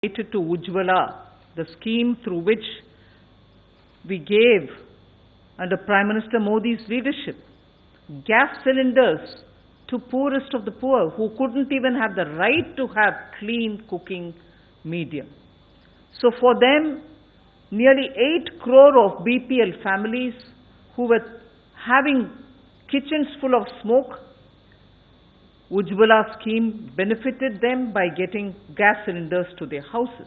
related to Ujjawla, the scheme through which we gave, under Prime Minister Modi's leadership, gas cylinders to poorest of the poor who couldn't even have the right to have clean cooking medium. So for them, nearly 8 crore of BPL families who were having kitchens full of smoke, Ujjawla scheme benefited them by getting gas cylinders to their houses.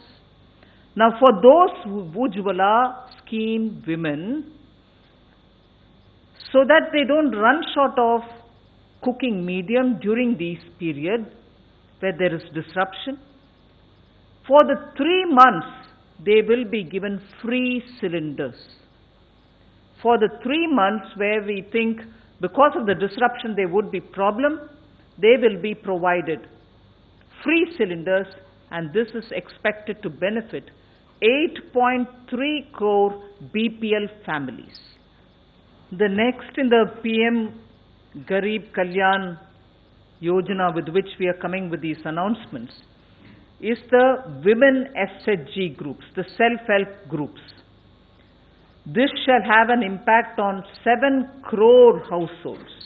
Now for those Ujjawla scheme women, so that they don't run short of cooking medium during this period where there is disruption, for the 3 months they will be given free cylinders. For the 3 months where we think because of the disruption there would be problem, they will be provided free cylinders, and this is expected to benefit 8.3 crore BPL families. The next in the PM Garib Kalyan Yojana with which we are coming with these announcements is the women SHG groups, the self-help groups. This shall have an impact on 7 crore households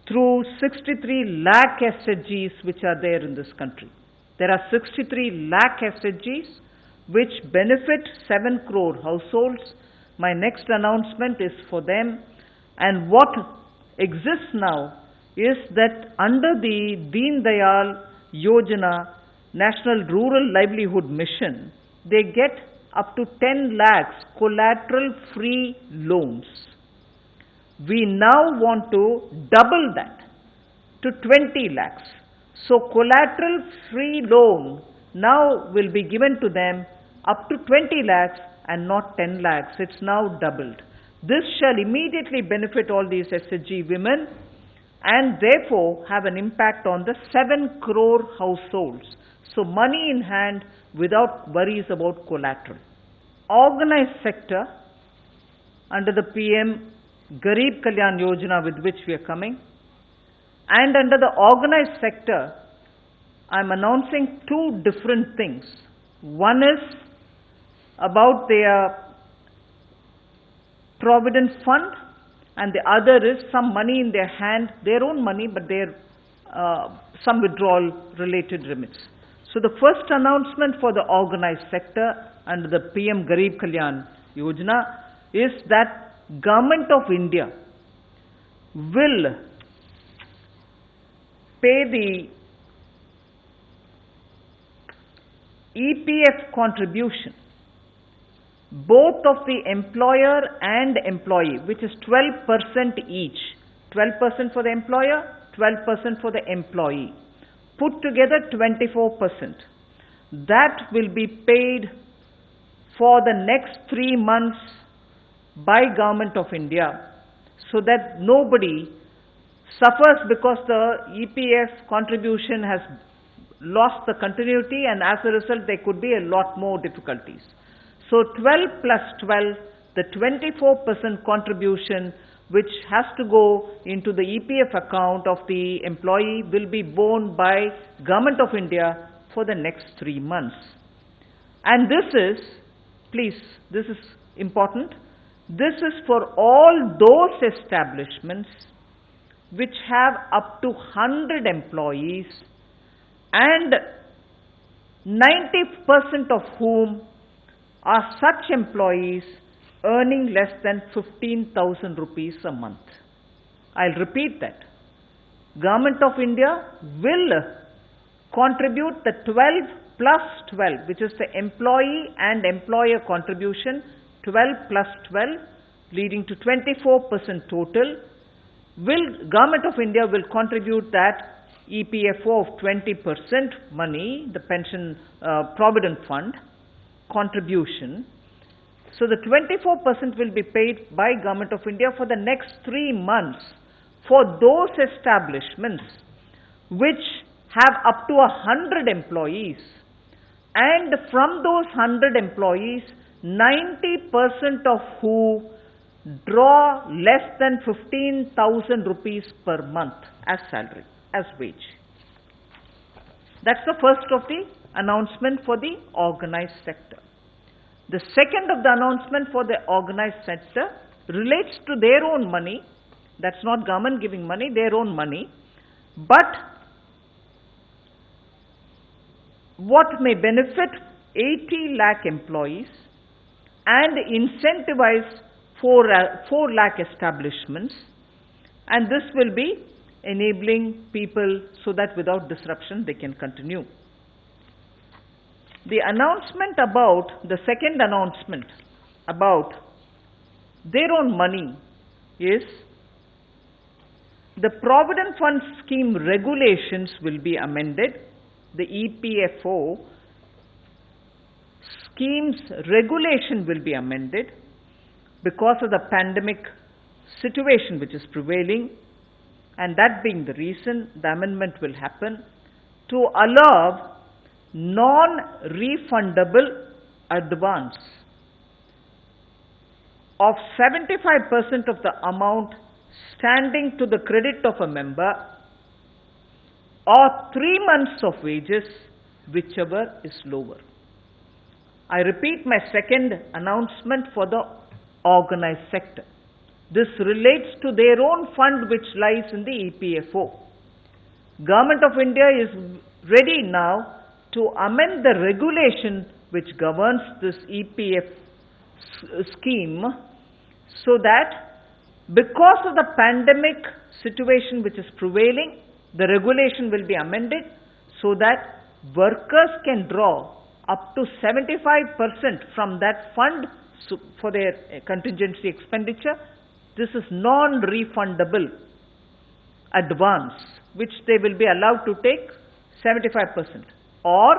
through 63 lakh SHGs which are there in this country. There are 63 lakh SHGs which benefit 7 crore households. My next announcement is for them, and what exists now is that under the Deen Dayal Yojana National Rural Livelihood Mission, they get up to 10 lakhs collateral free loans. We now want to double that to 20 lakhs. So collateral free loan now will be given to them up to 20 lakhs and not 10 lakhs. It's now doubled. This shall immediately benefit all these SHG women and therefore have an impact on the 7 crore households. So money in hand without worries about collateral. Organized sector under the PM Garib Kalyan Yojana with which we are coming, and under the organized sector, I am announcing 2 different things. One is about their provident fund, and the other is some money in their hand, their own money, but their some withdrawal related remits. So the first announcement for the organized sector under the PM Garib Kalyan Yojana is that Government of India will pay the EPF contribution both of the employer and employee, which is 12% each. 12% for the employer, 12% for the employee. Put together 24%. That will be paid for the next 3 months by Government of India, so that nobody suffers because the EPF contribution has lost the continuity, and as a result there could be a lot more difficulties. So 12 plus 12, the 24% contribution which has to go into the EPF account of the employee will be borne by Government of India for the next 3 months. And this is, please, this is important, this is for all those establishments which have up to 100 employees and 90% of whom are such employees earning less than 15,000 rupees a month. I'll repeat that. Government of India will contribute the 12 plus 12, which is the employee and employer contribution, 12 plus 12, leading to 24% total. Government of India will contribute that EPFO of 20% money, the pension provident fund contribution. So the 24% will be paid by Government of India for the next 3 months for those establishments which have up to 100 employees, and from those 100 employees, 90% of who draw less than 15,000 rupees per month as salary, as wage. That's the first of the announcement for the organized sector. The second of the announcement for the organized sector relates to their own money. That's not government giving money, their own money. But what may benefit 80 lakh employees and incentivize 4 lakh establishments, and this will be enabling people so that without disruption they can continue. The announcement about, the second announcement about their own money is the Provident Fund Scheme regulations will be amended. The EPFO scheme's regulation will be amended because of the pandemic situation which is prevailing, and that being the reason the amendment will happen to allow non-refundable advance of 75% of the amount standing to the credit of a member or 3 months of wages, whichever is lower. I repeat my second announcement for the organized sector. This relates to their own fund which lies in the EPFO. Government of India is ready now to amend the regulation which governs this EPF scheme so that because of the pandemic situation which is prevailing, the regulation will be amended so that workers can draw up to 75% from that fund for their contingency expenditure. This is non-refundable advance which they will be allowed to take 75% or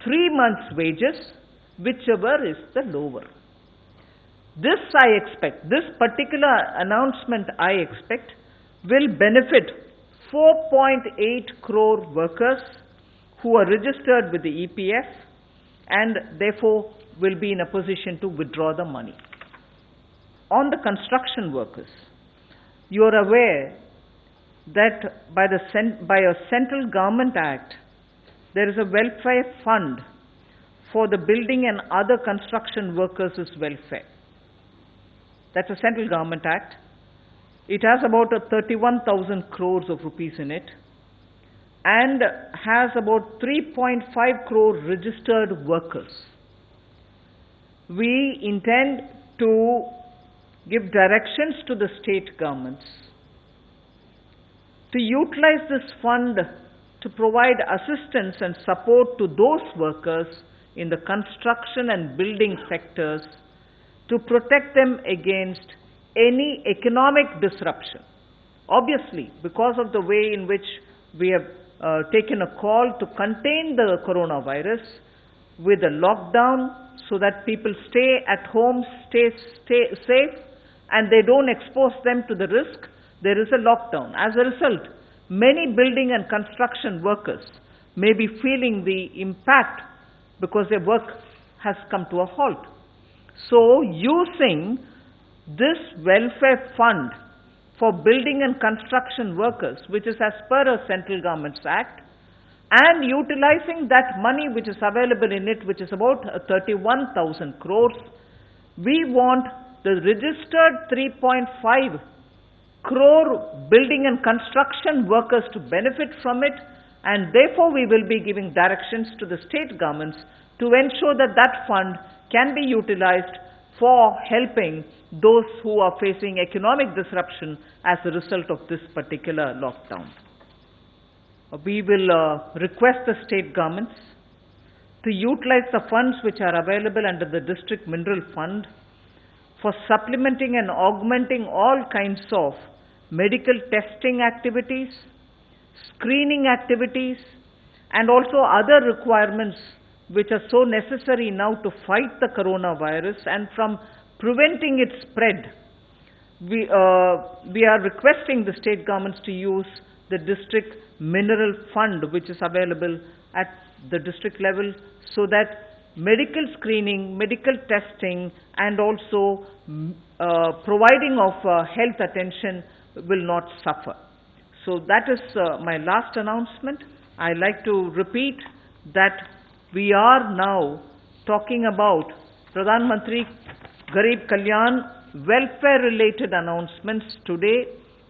3 months wages, whichever is the lower. This I expect, this particular announcement I expect will benefit 4.8 crore workers who are registered with the EPF and therefore will be in a position to withdraw the money. On the construction workers, you are aware that by a central government act, there is a welfare fund for the building and other construction workers' welfare. That's a central government act. It has about 31,000 crores of rupees in it and has about 3.5 crore registered workers. We intend to give directions to the state governments to utilize this fund to provide assistance and support to those workers in the construction and building sectors to protect them against any economic disruption. Obviously, because of the way in which we have taken a call to contain the coronavirus with a lockdown so that people stay at home, stay safe, and they don't expose them to the risk, there is a lockdown. As a result, many building and construction workers may be feeling the impact because their work has come to a halt. So, using this welfare fund for building and construction workers, which is as per a central government's act, and utilizing that money which is available in it, which is about 31,000 crores, we want the registered 3.5 crore building and construction workers to benefit from it, and therefore we will be giving directions to the state governments to ensure that that fund can be utilized for helping those who are facing economic disruption as a result of this particular lockdown. We will request the state governments to utilize the funds which are available under the District Mineral Fund for supplementing and augmenting all kinds of medical testing activities, screening activities, and also other requirements which are so necessary now to fight the coronavirus and from preventing its spread. We are requesting the state governments to use the district mineral fund which is available at the district level so that medical screening, medical testing, and also providing of health attention will not suffer. So that is my last announcement. I like to repeat that we are now talking about Pradhan Mantri Garib Kalyan welfare related announcements today,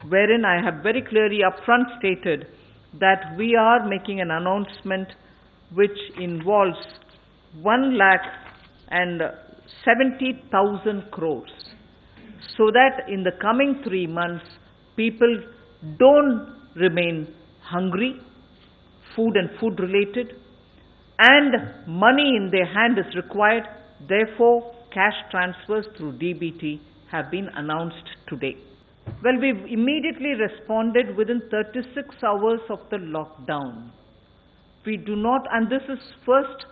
wherein I have very clearly upfront stated that we are making an announcement which involves 1,70,000 crores, so that in the coming 3 months people don't remain hungry, food and food related, and money in their hand is required. Therefore, cash transfers through DBT have been announced today. Well, we've immediately responded within 36 hours of the lockdown. We do not, and this is first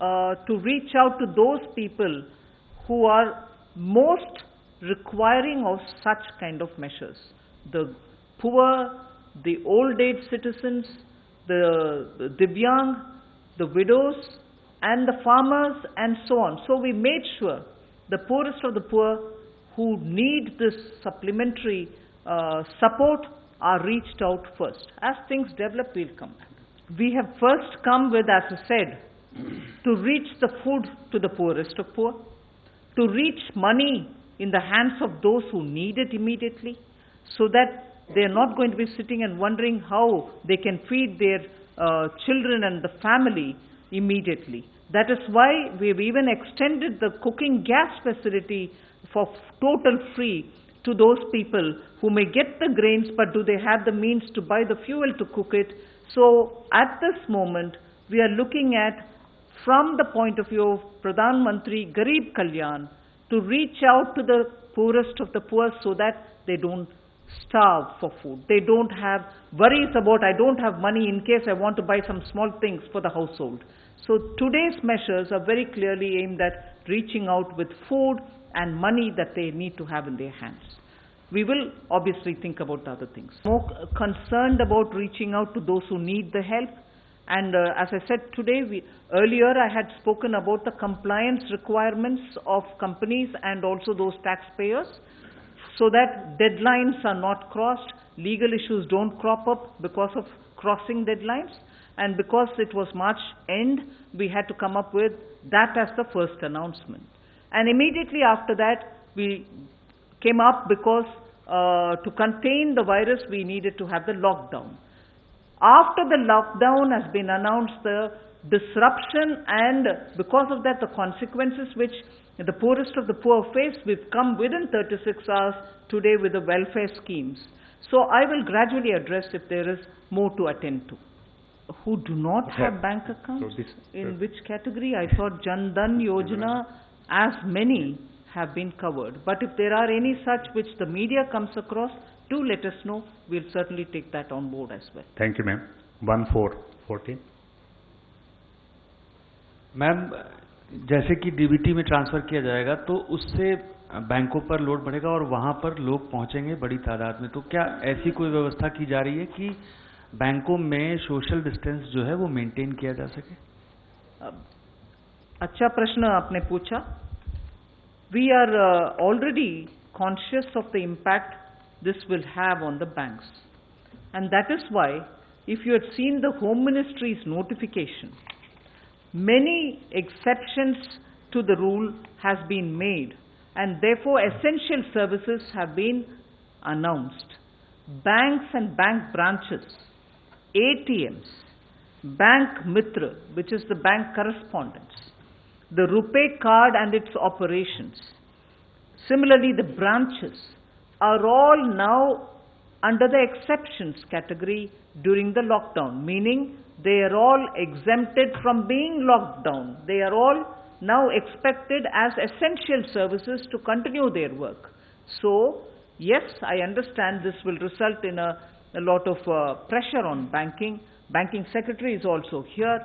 to reach out to those people who are most requiring of such kind of measures. The poor, the old age citizens, the Divyang, the widows, and the farmers, and so on. So we made sure the poorest of the poor who need this supplementary support are reached out first. As things develop, we'll come back. We have first come with, as I said, to reach the food to the poorest of poor, to reach money in the hands of those who need it immediately, so that they are not going to be sitting and wondering how they can feed their children and the family immediately. That is why we have even extended the cooking gas facility for total free to those people who may get the grains, but do they have the means to buy the fuel to cook it. So at this moment, we are looking at, from the point of view of Pradhan Mantri Garib Kalyan, to reach out to the poorest of the poor so that they don't starve for food. They don't have worries about, I don't have money in case I want to buy some small things for the household. So today's measures are very clearly aimed at reaching out with food and money that they need to have in their hands. We will obviously think about the other things. More concerned about reaching out to those who need the help. And as I said today, earlier I had spoken about the compliance requirements of companies and also those taxpayers, so that deadlines are not crossed, legal issues don't crop up because of crossing deadlines. And because it was March end, we had to come up with that as the first announcement. And immediately after that, we came up because to contain the virus, we needed to have the lockdown. After the lockdown has been announced, the disruption and because of that, the consequences which the poorest of the poor face, we've come within 36 hours today with the welfare schemes. So I will gradually address if there is more to attend to. Who do not have bank accounts? So in which category? I thought Jan Dhan Yojana, as many have been covered. But if there are any such which the media comes across, do let us know. We'll certainly take that on board as well. Thank you, ma'am. 1414. Ma'am, जैसे कि DBT में transfer किया जाएगा तो उससे बैंकों पर load बढ़ेगा और वहाँ पर लोग पहुँचेंगे बड़ी तादाद में, तो क्या ऐसी कोई व्यवस्था की जा रही है कि बैंकों में सोशल डिस्टेंस जो है वो मेंटेन किया जा सके? अच्छा प्रश्न आपने पूछा. We are already conscious of the impact this will have on the banks, and that is why, if you had seen the Home Ministry's notification, many exceptions to the rule has been made, and therefore essential services have been announced. Banks and bank branches, ATMs, Bank Mitra, which is the bank correspondence, the RuPay card and its operations, similarly the branches, are all now under the exceptions category during the lockdown, meaning they are all exempted from being locked down. They are all now expected as essential services to continue their work. So, yes, I understand this will result in a lot of pressure on banking. Banking secretary is also here.